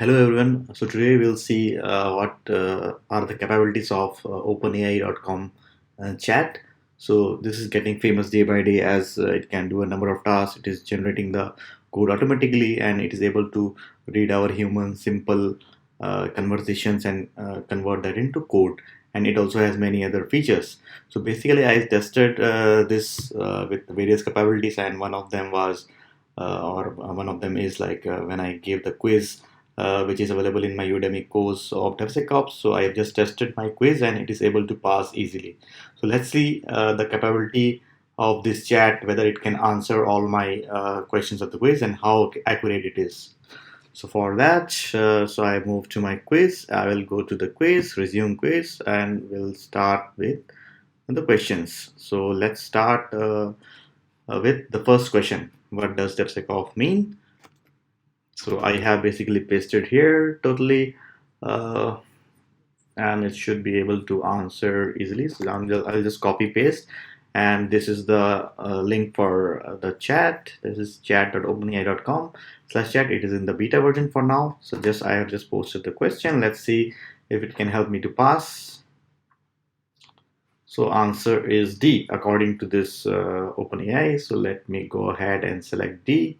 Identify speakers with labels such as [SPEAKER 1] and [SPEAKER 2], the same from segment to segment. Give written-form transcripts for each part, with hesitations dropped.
[SPEAKER 1] Hello everyone. So today we'll see what are the capabilities of OpenAI.com chat. So this is getting famous day by day as it can do a number of tasks. It is generating the code automatically and it is able to read our human simple conversations and convert that into code. And it also has many other features. So basically, I tested this with various capabilities, and one of them was, or one of them is like when I gave the quiz which is available in my Udemy course of DevSecOps. So I have just tested my quiz and it is able to pass easily. So let's see the capability of this chat, whether it can answer all my questions of the quiz and how accurate it is. So for that, so I move to my quiz. I will go to the quiz, resume quiz, and we'll start with the questions. So let's start with the first question. What does DevSecOps mean? So I have basically pasted here totally, uh, and it should be able to answer easily. So I'll just copy paste, and this is the link for the chat. This is chat.openai.com/chat. It is in the beta version for now. So I have just posted the question. Let's see if it can help me to pass. So answer is D according to this OpenAI. So let me go ahead and select D.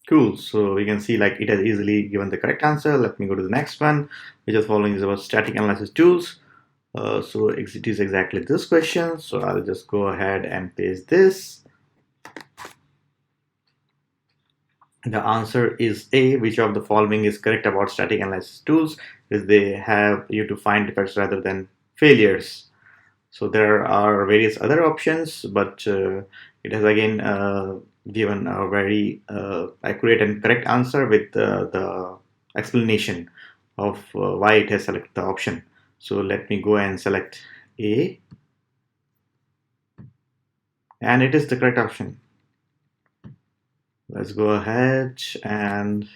[SPEAKER 1] Cool. So we can see like it has easily given the correct answer. Let me go to the next one, which is following is about static analysis tools. So it is exactly this question. So I'll just go ahead and paste this. The answer is A. Which of the following is correct about static analysis tools? Is they have you to find defects rather than failures. So there are various other options, but it has again given a very accurate and correct answer with the explanation of why it has selected the option. So let me go and select A, and it is the correct option. Let's go ahead and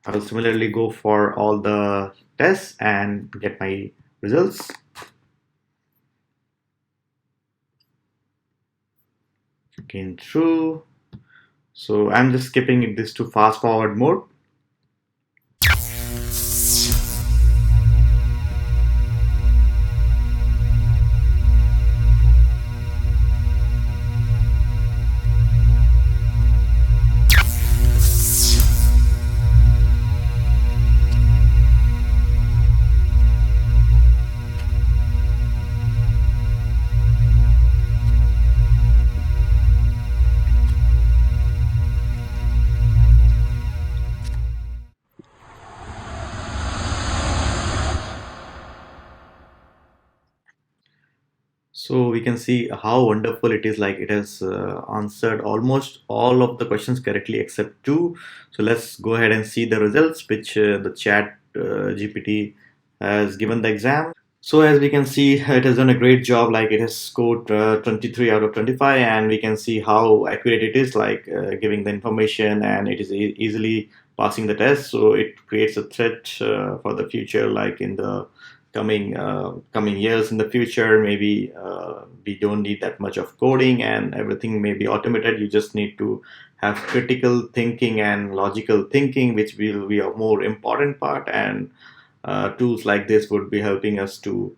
[SPEAKER 1] I'll similarly go for all the tests and get my results. Again, true. So I'm just skipping this to fast forward mode. So we can see how wonderful it is. Like it has answered almost all of the questions correctly except two. So let's go ahead and see the results which the chat GPT has given the exam. So as we can see, it has done a great job. Like it has scored 23 out of 25, and we can see how accurate it is, like giving the information, and it is easily passing the test. So it creates a threat for the future, like in the coming years in the future. Maybe we don't need that much of coding, and everything may be automated. You just need to have critical thinking and logical thinking, which will be a more important part, and tools like this would be helping us uh,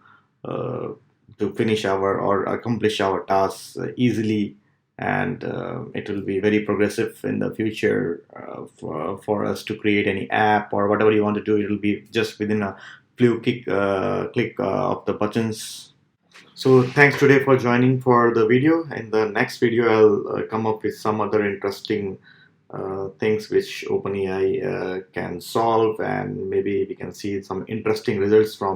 [SPEAKER 1] to finish our or accomplish our tasks easily, and it will be very progressive in the future for us to create any app or whatever you want to do. It will be just within a few click of the buttons. So thanks today for joining for the video. In the next video, I'll come up with some other interesting things which OpenAI can solve, and maybe we can see some interesting results from